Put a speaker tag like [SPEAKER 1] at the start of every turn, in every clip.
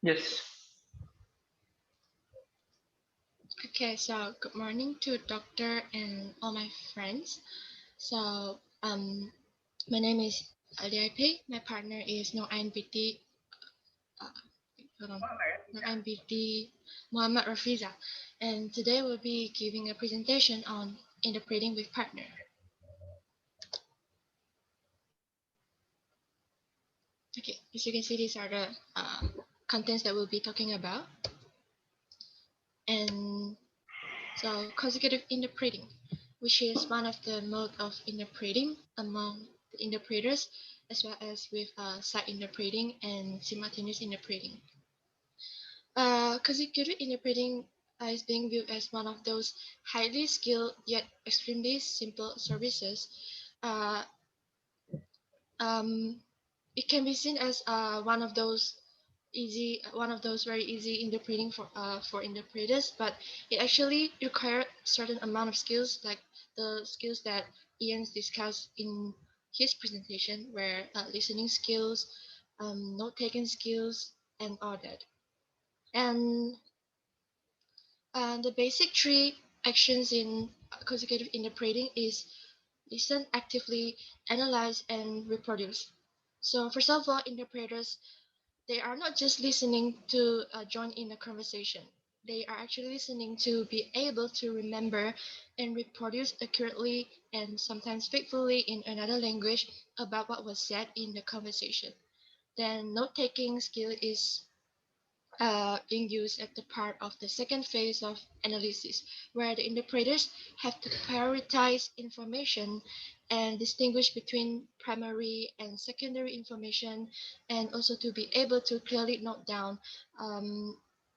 [SPEAKER 1] Yes.
[SPEAKER 2] Okay, so good morning to doctor and all my friends. So, my name is Aliape. My partner is No INBT. Uh, hold on, No INBT Muhammad Rafiza, and today we'll be giving a presentation on interpreting with partner. Okay, as you can see, these are the contents that we'll be talking about, and so consecutive interpreting, which is one of the mode of interpreting among the interpreters, as well as with side interpreting and simultaneous interpreting. Consecutive interpreting is being viewed as one of those highly skilled yet extremely simple services. Uh, um, it can be seen as one of those very easy interpreting for interpreters, but it actually requires certain amount of skills, like the skills that Ian's discussed in his presentation, where listening skills, note taking skills, and all that. And the basic three actions in consecutive interpreting is listen actively, analyze, and reproduce. So first of all, interpreters, they are not just listening to join in a conversation. They are actually listening to be able to remember and reproduce accurately and sometimes faithfully in another language about what was said in the conversation. Then note-taking skill is being used at the part of the second phase of analysis, where the interpreters have to prioritize information and distinguish between primary and secondary information, and also to be able to clearly note down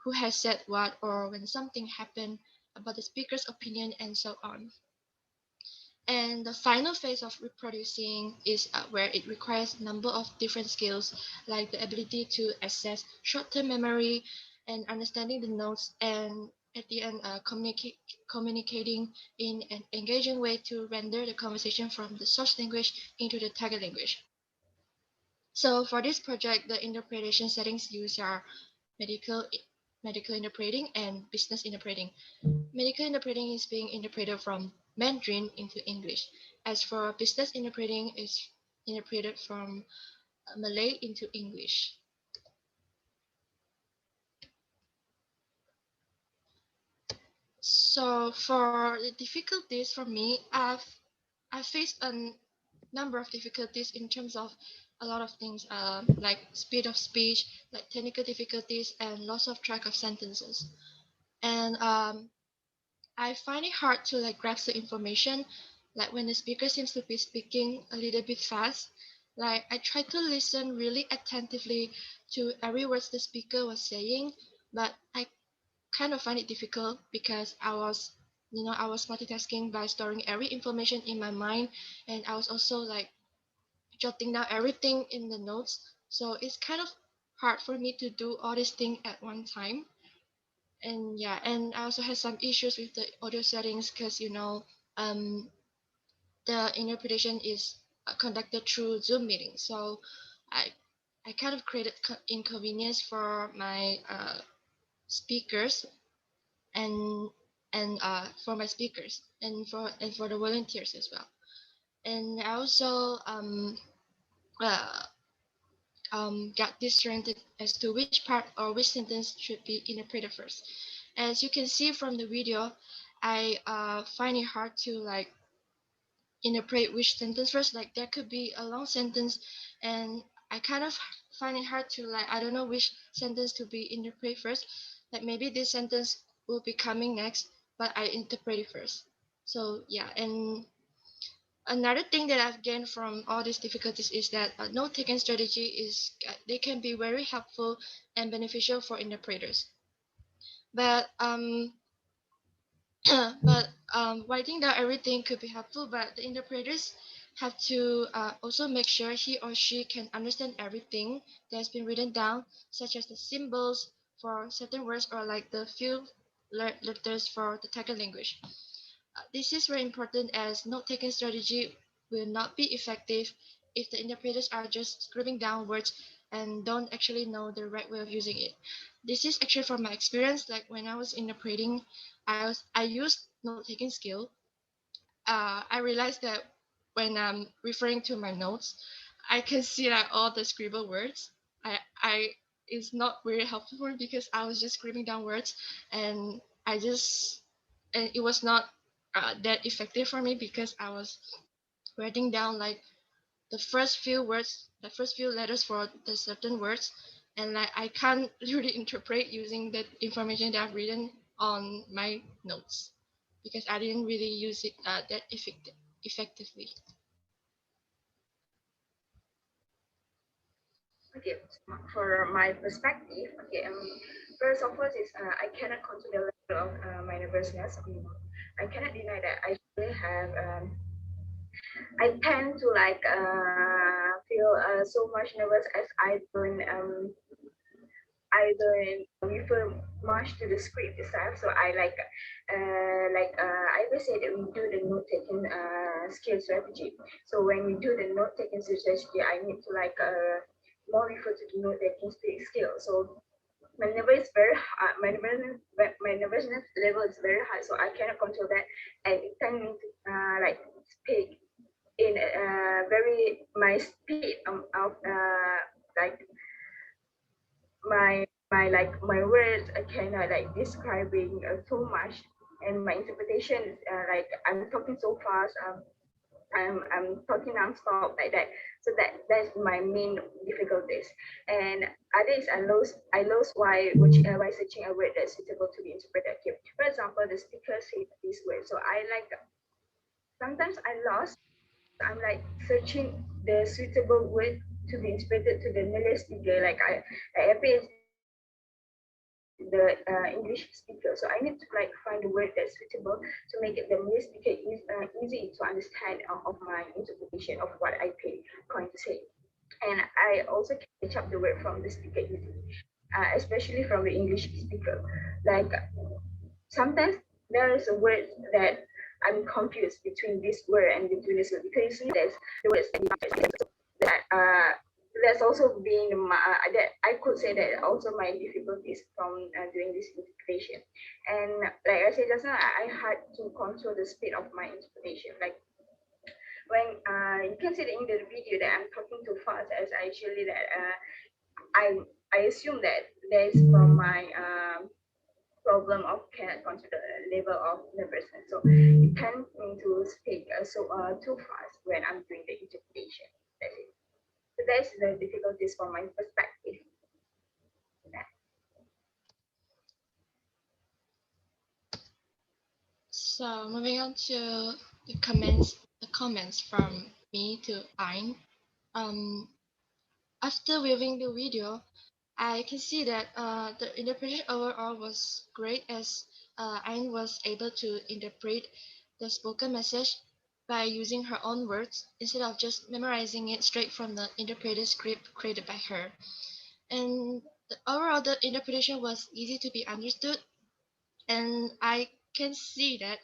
[SPEAKER 2] who has said what or when something happened about the speaker's opinion and so on. And the final phase of reproducing is where it requires a number of different skills, like the ability to access short-term memory and understanding the notes, and at the end, communicating in an engaging way to render the conversation from the source language into the target language. So for this project, the interpretation settings used are medical medical interpreting and business interpreting. Medical interpreting is being interpreted from Mandarin into English. As for business interpreting, is interpreted from Malay into English. So for the difficulties for me, I faced a number of difficulties in terms of a lot of things, like speed of speech, like technical difficulties, and loss of track of sentences. And I find it hard to like grasp the information, like when the speaker seems to be speaking a little bit fast. Like I try to listen really attentively to every word the speaker was saying, but I kind of find it difficult because I was multitasking by storing every information in my mind, and I was also like jotting down everything in the notes. So it's kind of hard for me to do all these things at one time. And yeah, and I also had some issues with the audio settings because um the interpretation is conducted through Zoom meeting, so I I kind of created inconvenience for my speakers, and for my speakers and for the volunteers as well. And I also uh, got disoriented as to which part or which sentence should be interpreted first. As you can see from the video, I find it hard to like interpret which sentence first. Like there could be a long sentence, and I kind of find it hard to like I don't know which sentence to be interpreted first. Like maybe this sentence will be coming next, but I interpret it first. So yeah, and another thing that I've gained from all these difficulties is that note taking strategy is they can be very helpful and beneficial for interpreters. But writing down everything could be helpful, but the interpreters have to also make sure he or she can understand everything that's been written down, such as the symbols for certain words or like the few letters for the target language. This is very important as note-taking strategy will not be effective if the interpreters are just scribbling down words and don't actually know the right way of using it. This is actually from my experience. Like when I was interpreting, I used note taking skill. I realized that when I'm referring to my notes, I can see like all the scribble words. I It's not very helpful for me because I was just scribbling down words, and I just and it was not that effective for me because I was writing down like the first few words, the first few letters for the certain words, and like I can't really interpret using the information that I've written on my notes because I didn't really use it that effectively.
[SPEAKER 1] Okay, for my perspective, okay, first of all is I cannot control the level of my nervousness. I cannot deny that I really have I tend to like feel so much nervous as I don't refer much to the script itself. So I I always say that we do the note taking skill strategy. So when we do the note taking strategy, I need to like more refer to the note taking skill. So my nerve is very high, my nervousness level is very high, so I cannot control that, and it tend me to like speak in very my speed of like my words I cannot like describing too much, and my interpretation is like I'm talking so fast, I'm talking non-stop like that. So that's my main difficulties. And others I lost by searching a word that's suitable to be interpreted. Okay. For example, the speaker said this word, so I like sometimes I lost. I'm like searching the suitable word to be interpreted to the native speaker. Like I appear the English speaker. So I need to like find a word that's suitable to make it the English speaker easy to understand of my interpretation of what I pay going to say. And I also catch up the word from the speaker easily, especially from the English speaker. Like sometimes there is a word that I'm confused between this word and between this word because usually there's the words that that's also being that I could say that also my difficulties from doing this interpretation. And like I said just now, I had to control the speed of my interpretation. Like when you can see in the video that I'm talking too fast, as I actually that I I assume that there's from my problem of cannot control the level of nervousness. So it tends me to speak too fast when I'm doing the interpretation. That's it. So that's the difficulties from my perspective.
[SPEAKER 2] So moving on to the comments from me to Ayn. Um, After viewing the video, I can see that the interpretation overall was great as Ayn was able to interpret the spoken message by using her own words instead of just memorizing it straight from the interpreted script created by her. And overall, the interpretation was easy to be understood, and can see that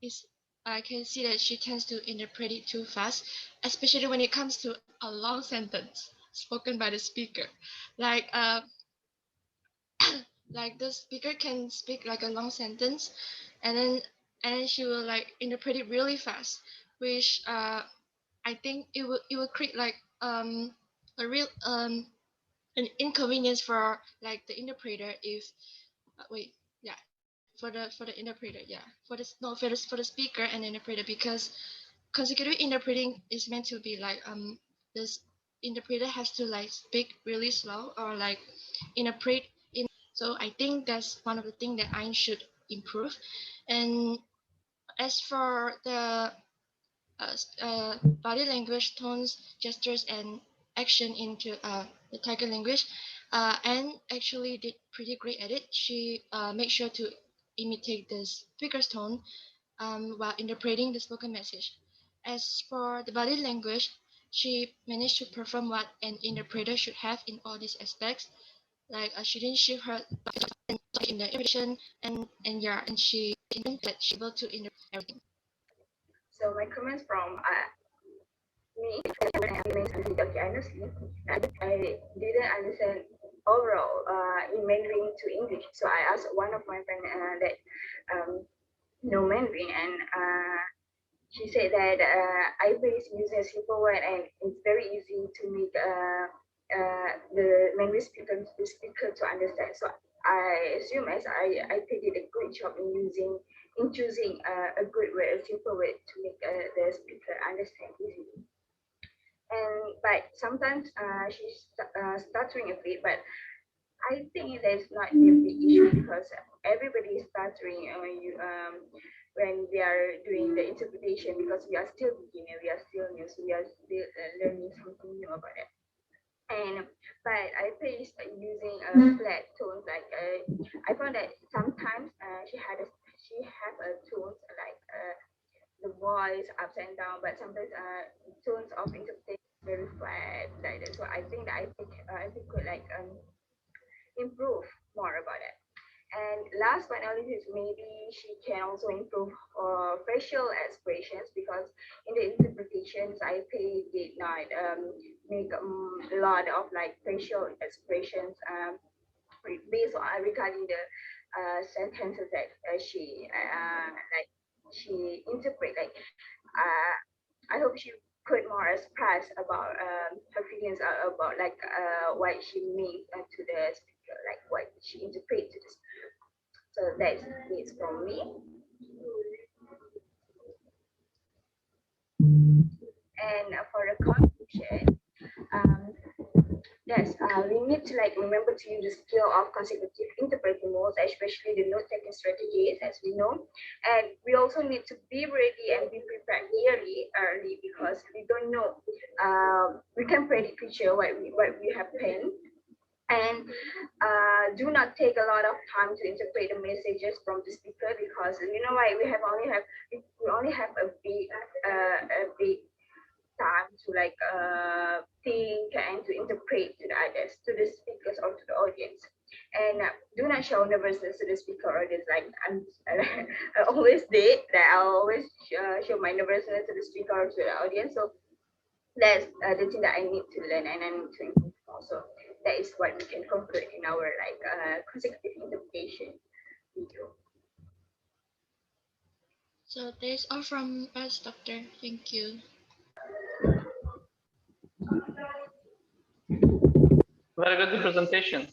[SPEAKER 2] is I can see that she tends to interpret it too fast, especially when it comes to a long sentence spoken by the speaker. Like like the speaker can speak like a long sentence, and then she will like interpret it really fast, which I think it will create like a real an inconvenience for like the interpreter if wait yeah for the interpreter, yeah, for the no for the speaker and interpreter, because consecutive interpreting is meant to be like this interpreter has to like speak really slow or like interpret in. So I think that's one of the things that I should improve. And as for the body language, tones, gestures, and action into the target language, Anne actually did pretty great at it. She made sure to imitate the speaker's tone while interpreting the spoken message. As for the body language, she managed to perform what an interpreter should have in all these aspects. Like she didn't shift her in the interpretation, and yeah, and that she able to interpret everything.
[SPEAKER 1] So my comments from me, okay, honestly, I didn't understand overall in Mandarin to English. So I asked one of my friends that know Mandarin, and she said that iPad is using a simple word and it's very easy to make the Mandarin speaker to understand. So I assume as iPad did a good job in choosing a good word, a simple word to make the speaker understand easily. And but sometimes she's stuttering a bit, but I think that's not the big issue because everybody is stuttering when we are doing the interpretation because we are still beginner, we are still new, so we are still learning something new about it. And but I faced using flat tones like I found that sometimes she have a tones like the voice ups and down, but sometimes tones of interpretation very flat like that. So I think that I think could like improve more about it. And last but not least, maybe she can also improve facial expressions because in the interpretations, did not make a lot of like facial expressions based on regarding the sentences that she interpret. Like I hope she could more express about her feelings about like what she means to the speaker, like what she interprets to the speaker. So that's it from me. And for the conclusion, um, yes, we need to like remember to use the skill of consecutive interpreting modes, especially the note-taking strategies, as we know. And we also need to be ready and be prepared early because we don't know. We can predict future what we have planned, and do not take a lot of time to interpret the messages from the speaker because you know why we only have a big time to like think and to interpret to the others, to the speakers or to the audience. And do not show nervousness to the speaker or audience. Like I always did that. I always show my nervousness to the speaker or to the audience. So that's the thing that I need to learn and I need to improve also. That is what we can conclude in our like consecutive interpretation video.
[SPEAKER 2] So there's all from us, Doctor. Thank you.
[SPEAKER 3] Very good presentation.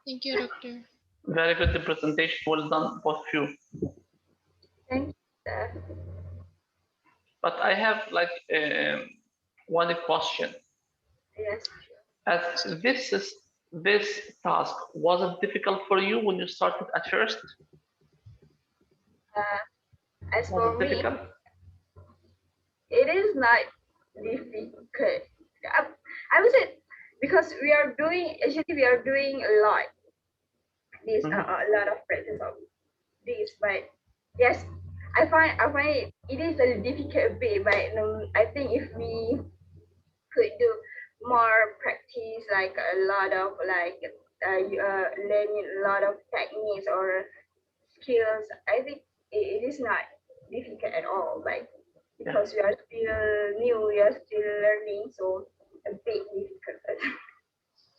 [SPEAKER 2] Thank you, Doctor.
[SPEAKER 3] Very good presentation. Well done, both of you.
[SPEAKER 1] Thank you, sir.
[SPEAKER 3] But I have like one question.
[SPEAKER 1] Yes.
[SPEAKER 3] As this task was it difficult for you when you started at first?
[SPEAKER 1] As for
[SPEAKER 3] Was it
[SPEAKER 1] me,
[SPEAKER 3] difficult?
[SPEAKER 1] it is not difficult. I would say because we are doing a lot. This a lot of practice of this, but yes, I find it is a difficult bit, but I think if we could do more practice, like a lot of like learning a lot of techniques or skills, I think it is not difficult at all. Like because we are still new, we are still learning, so a bit difficult.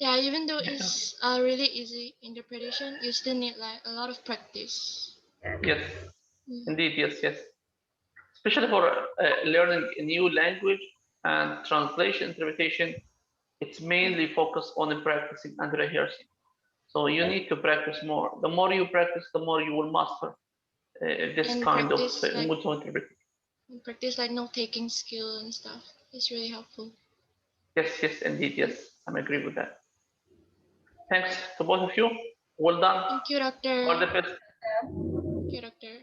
[SPEAKER 2] Yeah, even though it's a really easy interpretation, you still need like a lot of practice.
[SPEAKER 3] Yes, indeed, yes. Especially for learning a new language and translation interpretation, it's mainly focused on practicing and rehearsing. So you need to practice more. The more you practice, the more you will master this
[SPEAKER 2] And
[SPEAKER 3] kind of
[SPEAKER 2] like,
[SPEAKER 3] multiple interpretation.
[SPEAKER 2] practice like note-taking skill and stuff. It's really helpful.
[SPEAKER 3] Yes, indeed, yes. I'm agree with that. Thanks to both of you. Well done.
[SPEAKER 2] Thank you, Doctor.
[SPEAKER 3] All the best.
[SPEAKER 2] Thank you, Doctor.